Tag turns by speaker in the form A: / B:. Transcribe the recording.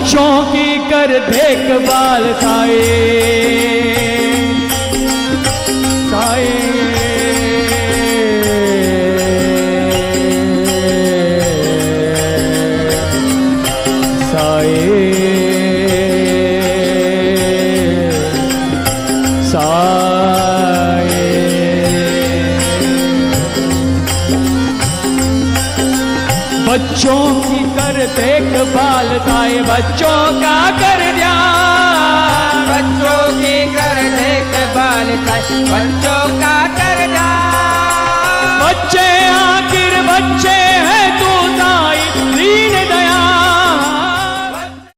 A: बच्चों की कर देखभाल साए साए बच्चों की कर देखभाल साए बच्चों का कर ध्यान
B: बच्चों की कर देखभाल साए बच्चों का कर ध्यान